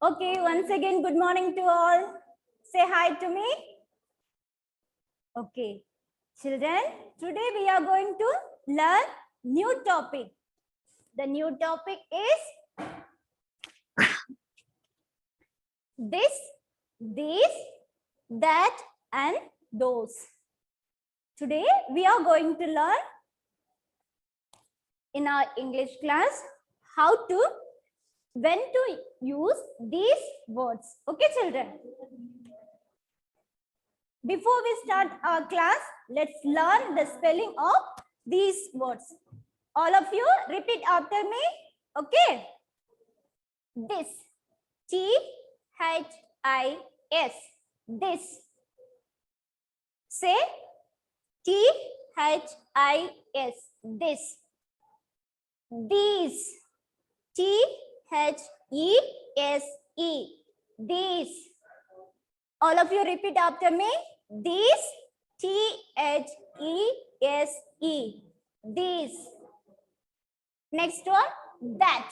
Okay, once again, good morning to all. Say hi to me. Okay, children, today we are going to learn new topic. The new topic is this, these, that, and those. Today we are going to learn in our English class how to when to use these words. Okay, children. Before we start our class, let's learn the spelling of these words. All of you repeat after me. Okay. This. T-H-I-S. This. Say T-H-I-S. This. These. T-H-E-S-E. These. All of you repeat after me. These. T-H-E-S-E. These. Next one. That.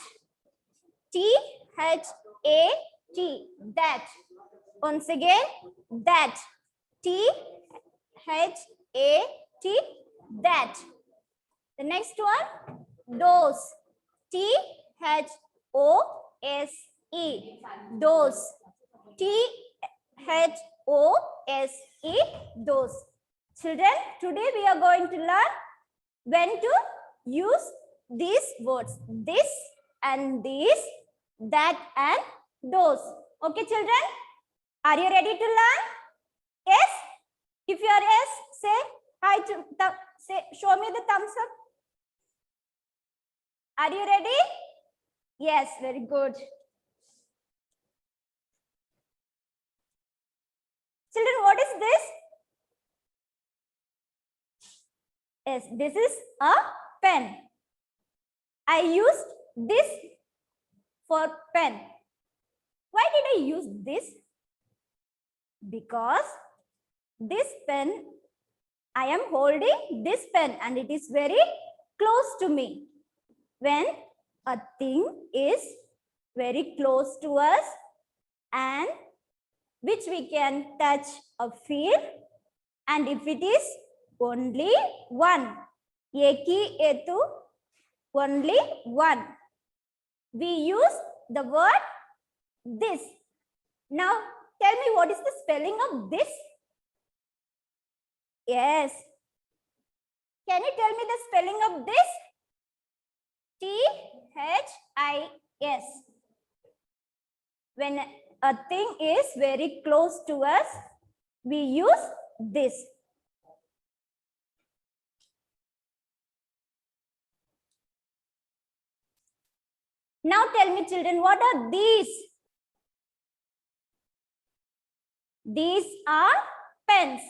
T-H-A-T. That. Once again. That. T-H-A-T. That. The next one. Those. T-H-O-S-E. Those. T-H-O-S-E. Those. Children, today we are going to learn when to use these words. This and these, that and those. Okay, children? Are you ready to learn? Yes? If you are yes, say hi to say show me the thumbs up. Are you ready? Yes, very good. Children, what is this? Yes, this is a pen. I used this for pen. Why did I use this? Because this pen, I am holding this pen and it is very close to me. When a thing is very close to us and which we can touch or feel, and if it is only one, eki etu, only one, we use the word this. Now tell me, what is the spelling of this? Yes, can you tell me the spelling of this? T-H-I-S. When a thing is very close to us, we use this. Now tell me, children, what are these? These are pens.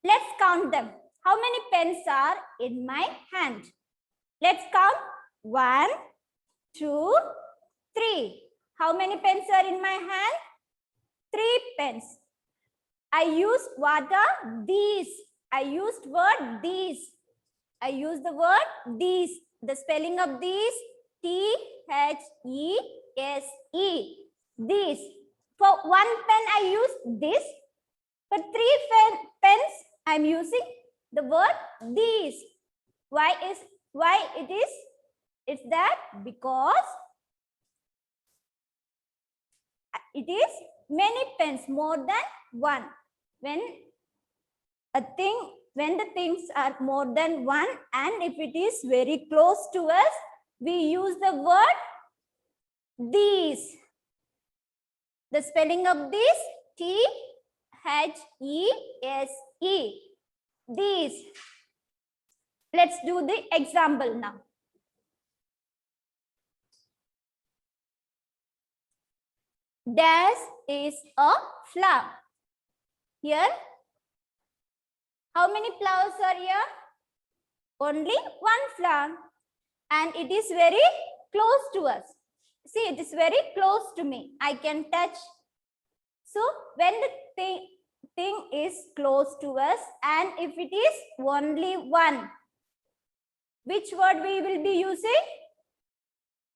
Let's count them. How many pens are in my hand? Let's count. 1, 2, 3. How many pens are in my hand? 3 pens. I used what are these? I used word these. I used the word these. The spelling of these, T-H-E-S-E. These. For 1 pen, I use this. For 3 pens, I'm using the word these. Why it is? It's that because it is many pens, more than 1. When the things are more than 1 and if it is very close to us, we use the word these. The spelling of this, T-H-E-S-E. These. Let's do the example now. Dash is a flower. Here, how many flowers are here? Only 1 flower. And it is very close to us. See, it is very close to me. I can touch. So, when the thing is close to us and if it is only 1, which word we will be using?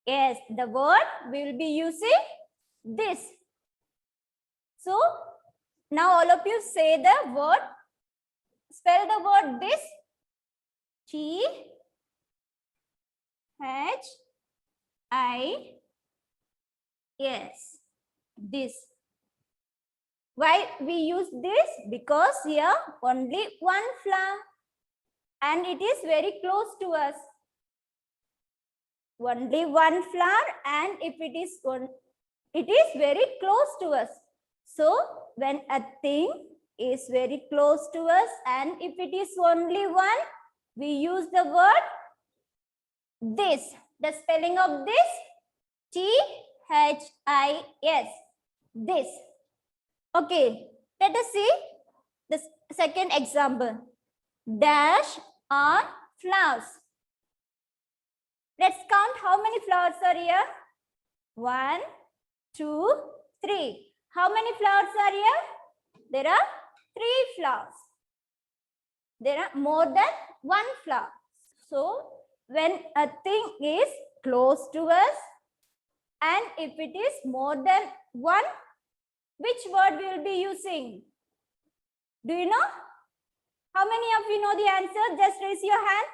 Yes, the word we will be using this. So now all of you say the word, spell the word this. T H I S. This. Why we use this? Because here only one flower and it is very close to us. Only one flower and if it is one, it is very close to us. So when a thing is very close to us and if it is only one, we use the word this. The spelling of this, T-H-I-S, this. Okay, let us see the second example. Dash are flowers. Let's count how many flowers are here. 1, 2, 3. How many flowers are here? There are 3 flowers. There are more than 1 flower. So, when a thing is close to us and if it is more than 1, which word we will be using? Do you know? How many of you know the answer? Just raise your hand.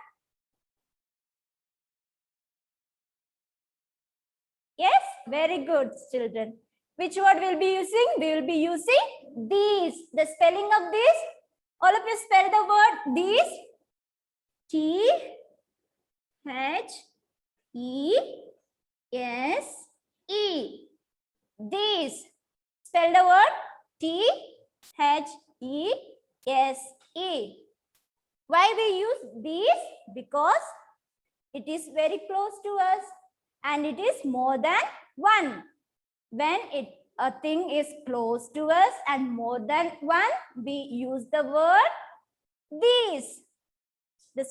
Yes, very good, children. Which word we'll be using? We will be using these. The spelling of this. All of you spell the word these. T H E S E. These. Spell the word T H E S E. Why we use these? Because it is very close to us and it is more than 1. When a thing is close to us and more than 1, we use the word these. The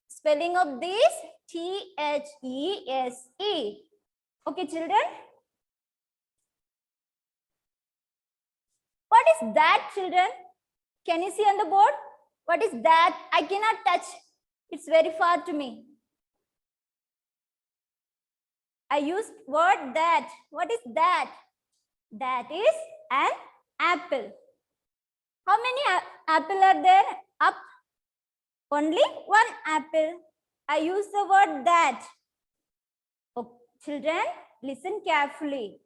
spelling of these, T-H-E-S-E. Okay, children? What is that, children? Can you see on the board? What is that? I cannot touch. It's very far to me. I used word that. What is that? That is an apple. How many apples are there? Up. Only one apple. I use the word that. Oh, children, listen carefully.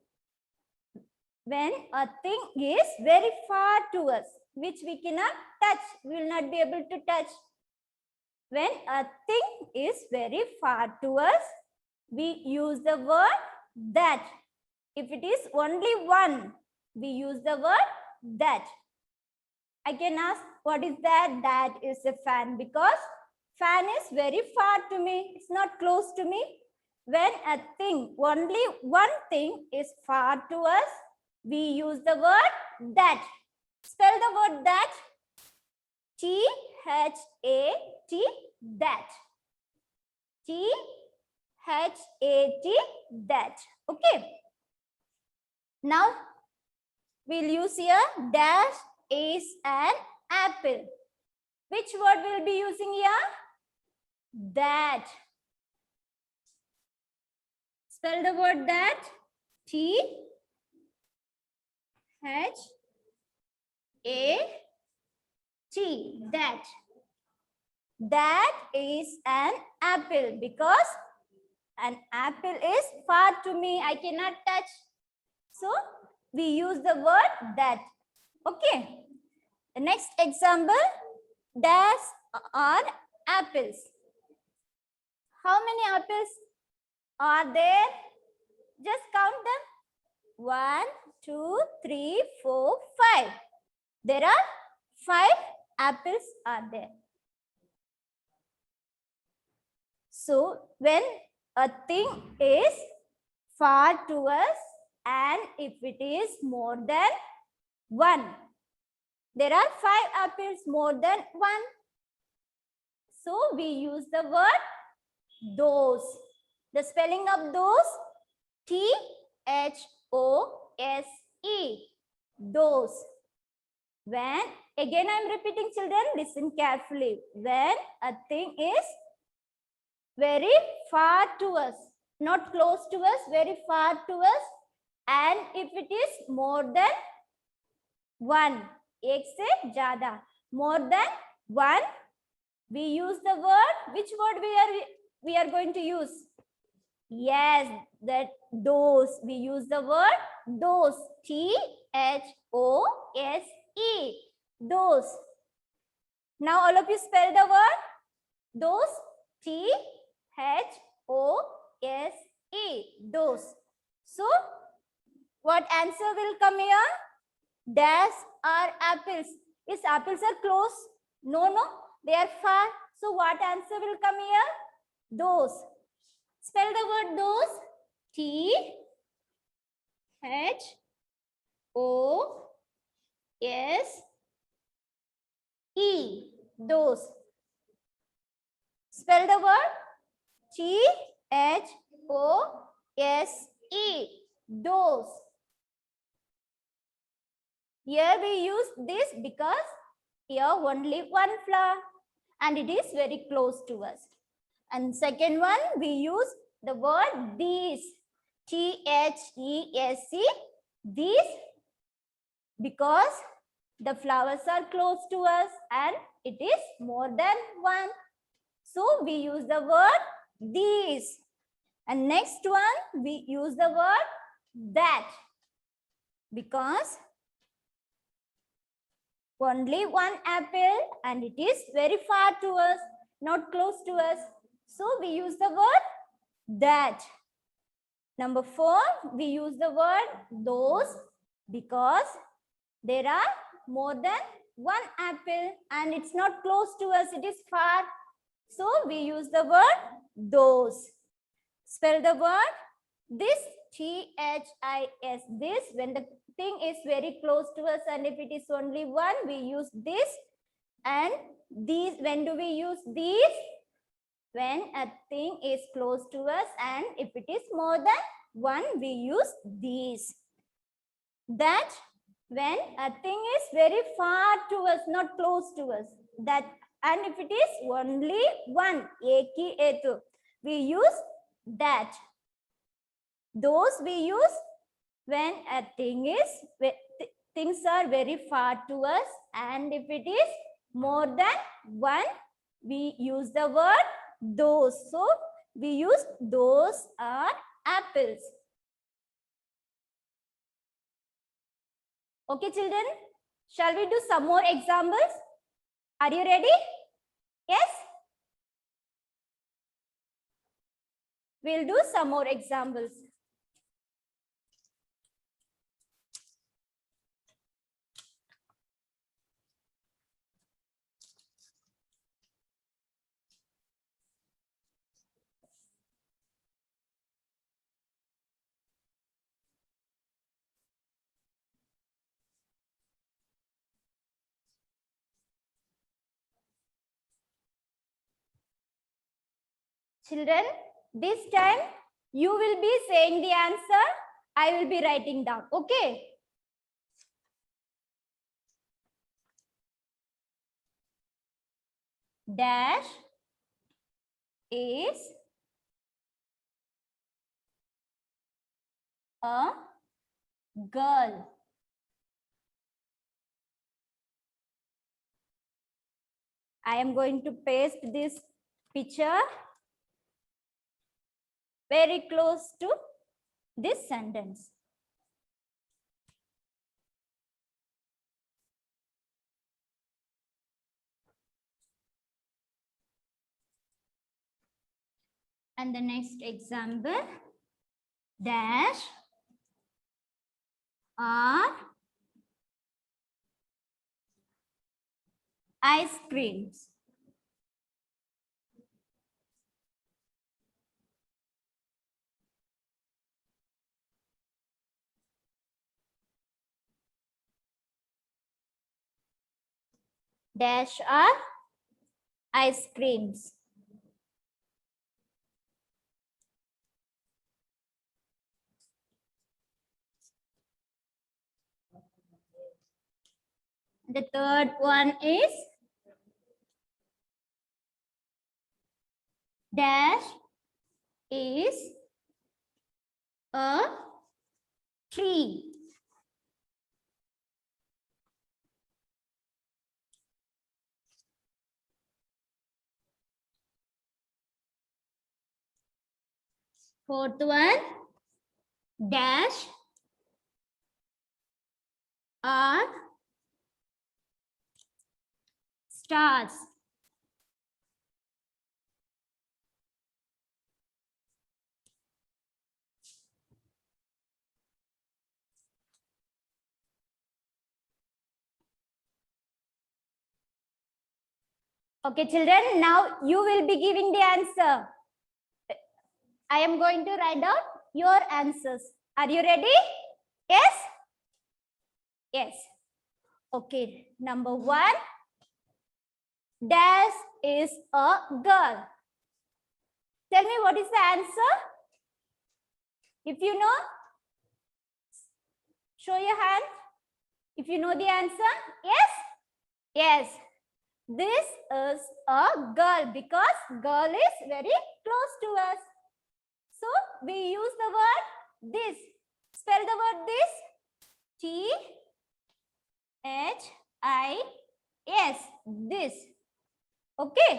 When a thing is very far to us, which we cannot touch, we will not be able to touch. When a thing is very far to us, we use the word that. If it is only one, we use the word that. I can ask, what is that? That is a fan because fan is very far to me. It's not close to me. When a thing, only one thing is far to us, we use the word that. Spell the word that. T-H-A-T, that. T-H-A-T, that. Okay. Now, we'll use here dash is an apple. Which word we'll be using here? That. Spell the word that. T-H-A-T, that. That is an apple because an apple is far to me. I cannot touch. So, we use the word that. Okay. The next example, dash are apples. How many apples are there? Just count them. 1, 2, 3, 4, 5. There are 5 apples are there. So, when a thing is far to us and if it is more than 1, there are 5 apples more than 1. So, we use the word those. The spelling of those, T-H-O-S-E, those. When, again I am repeating children, listen carefully. When a thing is very far to us not close to us, very far to us. And if it is more than one, एक से ज़्यादा, more than one, we use the word, which word we are going to use? Yes, that those. We use the word those. Those. Those. Now all of you spell the word those. Those. Those. So what answer will come here? Dash are apples. Is apples are close? No, no, they are far. So what answer will come here? Those. Spell the word those. Those. Those. Spell the word those. Here we use this because here only one flower and it is very close to us. And second one, we use the word these. These, because the flowers are close to us and it is more than one. So we use the word these. And next one, we use the word that, because only one apple and it is very far to us, not close to us. So we use the word that. Number 4, we use the word those because there are more than one apple and it's not close to us, it is far. So we use the word those. Spell the word this, This, this, when the thing is very close to us, and if it is only one, we use this. And these, when do we use these? When a thing is close to us, and if it is more than one, we use these. That, when a thing is very far to us, not close to us, that, and if it is only one, we use that. Those we use when a thing is, things are very far to us, and if it is more than one, we use the word those. So we use those are apples. Okay, children, shall we do some more examples? Are you ready? Yes? We'll do some more examples. Children, this time you will be saying the answer. I will be writing down. Okay. Dash is a girl. I am going to paste this picture very close to this sentence. And the next example, dash are ice creams. Dash are ice creams. The third one is dash is a tree. Fourth one, dash are stars. Okay, children, now you will be giving the answer. I am going to write down your answers. Are you ready? Yes? Yes. Okay, number one, dash is a girl. Tell me what is the answer? If you know, show your hand. If you know the answer, yes? Yes. This is a girl because girl is very close to us. So we use the word this. Spell the word this. T-H-I-S. This. Okay.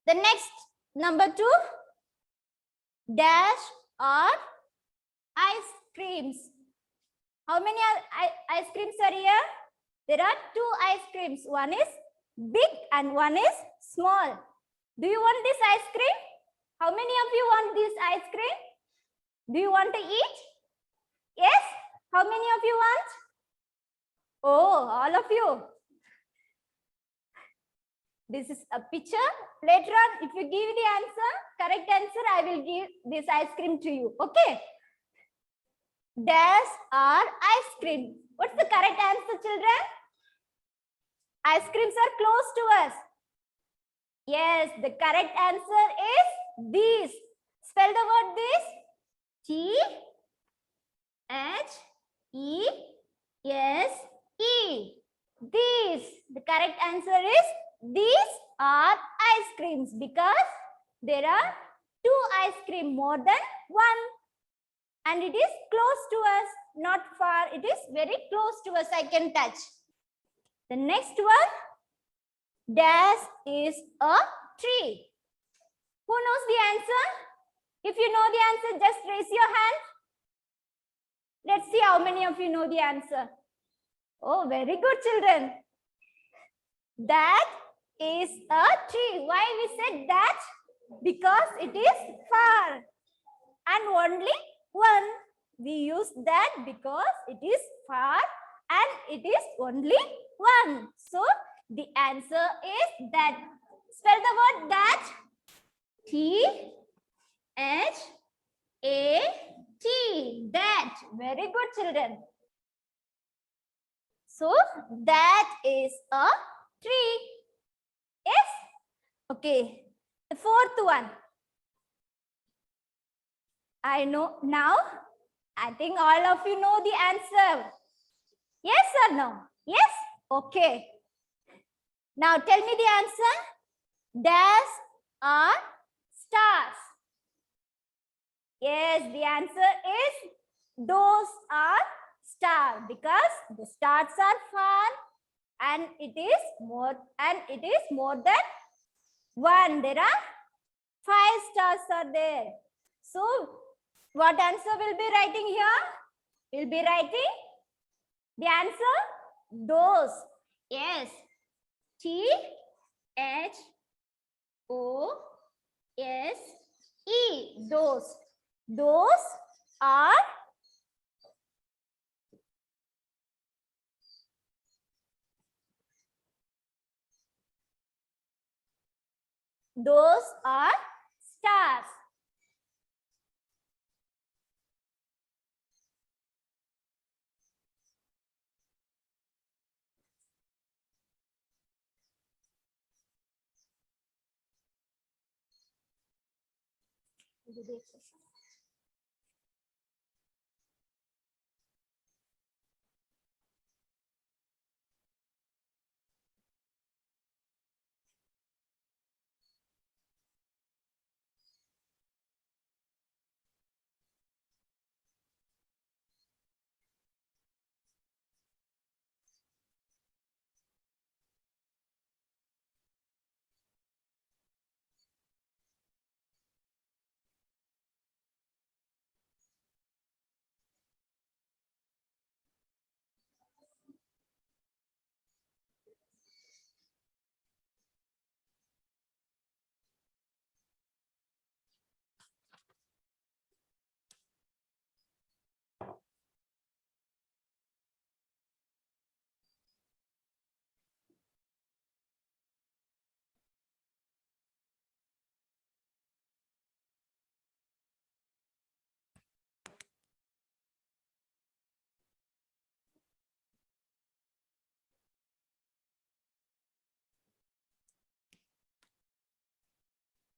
The next, number two, dash are ice creams. How many ice creams are here? There are two ice creams. One is big and one is small. Do you want this ice cream? How many of you want this ice cream? Do you want to eat? Yes? How many of you want? Oh, all of you. This is a picture. Later on, if you give the answer, correct answer, I will give this ice cream to you. Okay? Dash are ice cream. What's the correct answer, children? Ice creams are close to us. Yes, the correct answer is this. Spell the word this. T-H-E-S-E. These. The correct answer is these are ice creams because there are two ice cream, more than one. And it is close to us, not far. It is very close to us. I can touch. The next one, dash is a tree. Who knows the answer? If you know the answer, just raise your hand. Let's see how many of you know the answer. Oh, very good, children. That is a tree. Why we said that? Because it is far. And only one. We use that because it is far and it is only one. So the answer is that. Spell the word that. T-H-A-T. That. Very good, children. So that is a tree. Yes? Okay. The fourth one. I know now. I think all of you know the answer. Yes or no? Yes? Okay. Now tell me the answer. Dash are stars. Yes, the answer is those are stars because the stars are far and it is more than one. There are 5 stars are there. So what answer will be writing here? We'll be writing the answer those. Yes. T-H-O-S-E. Those. Those are stars.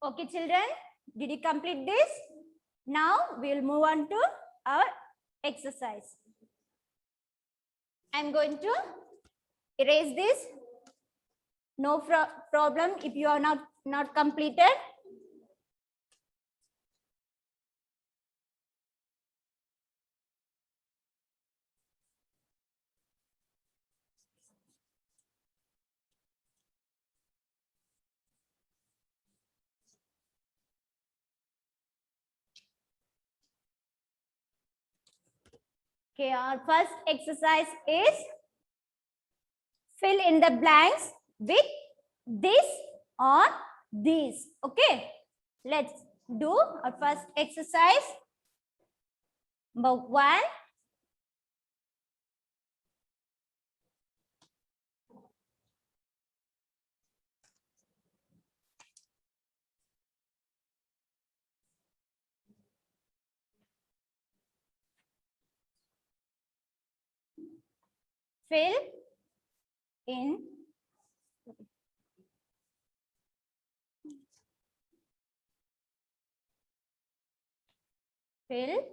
Okay, children, did you complete this? Now we'll move on to our exercise. I'm going to erase this. No problem if you are not completed. Okay, our first exercise is fill in the blanks with this or these. Okay, let's do our first exercise. Number 1. Fill in fill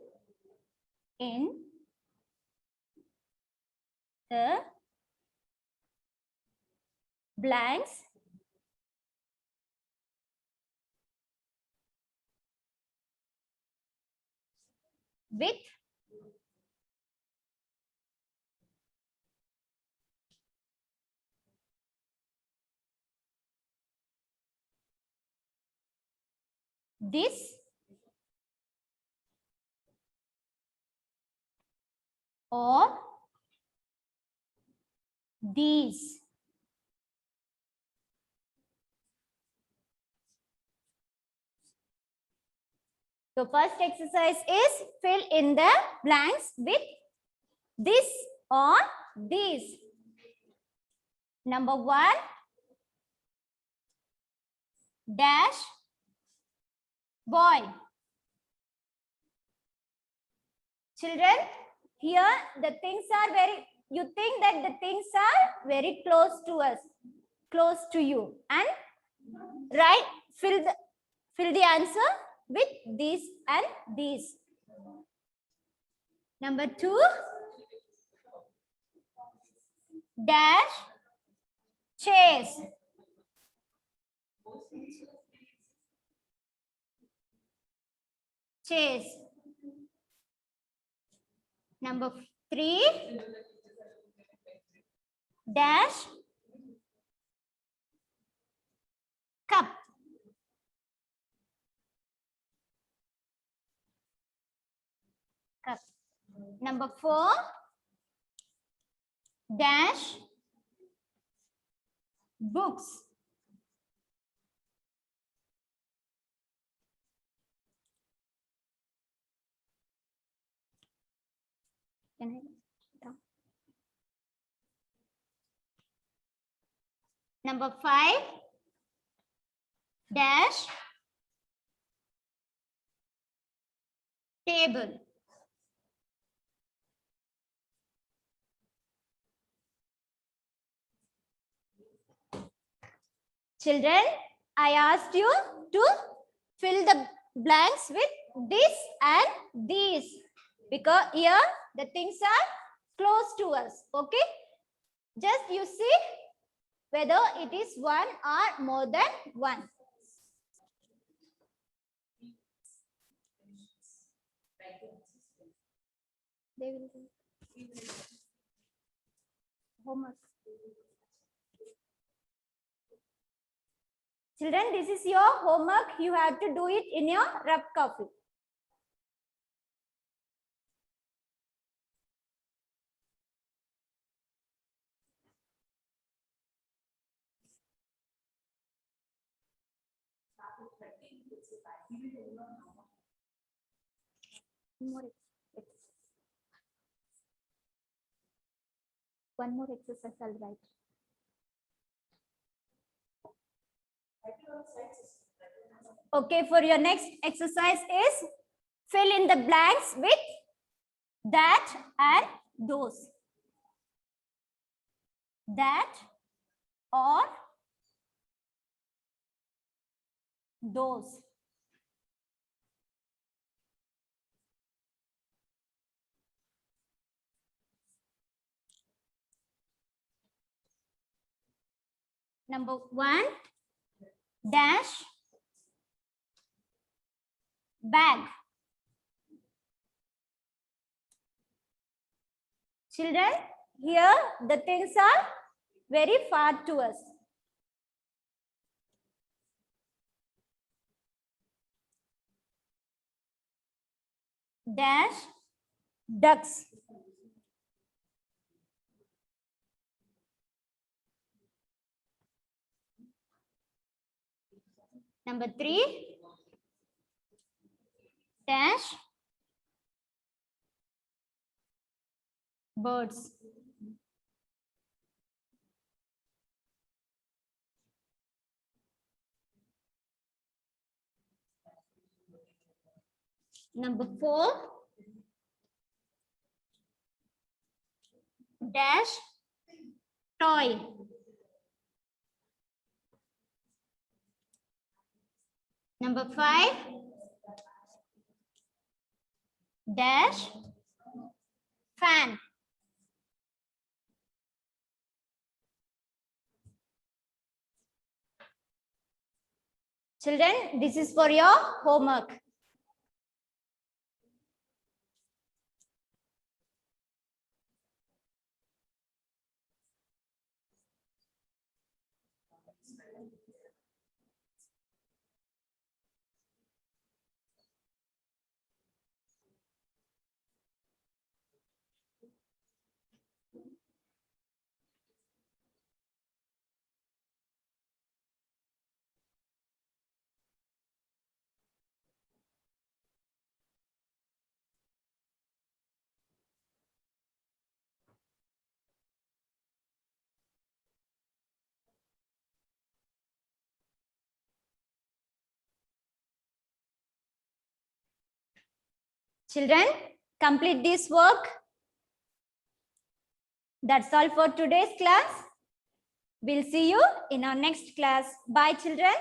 in the blanks with this or these. So first exercise is fill in the blanks with this or these. Number 1, dash boy. Children, here the things are you think that the things are very close to us, close to you, and right, fill the answer with these and these. Number 2, dash chase. Chase. Number 3, dash cup. Cup. Number 4, dash books. Number 5, dash table. Children, I asked you to fill the blanks with this and these because here the things are close to us. Okay, just you see whether it is one or more than one. They will do homework. Children, this is your homework. You have to do it in your rough copy. One more exercise I'll write. Okay, for your next exercise is fill in the blanks with that and those. That or those. Number 1, dash, bag. Children, here the things are very far to us. Dash, ducks. Number 3, dash, birds. Number 4, dash, toy. Number 5, dash, fan. Children, this is for your homework. Children, complete this work. That's all for today's class. We'll see you in our next class. Bye, children.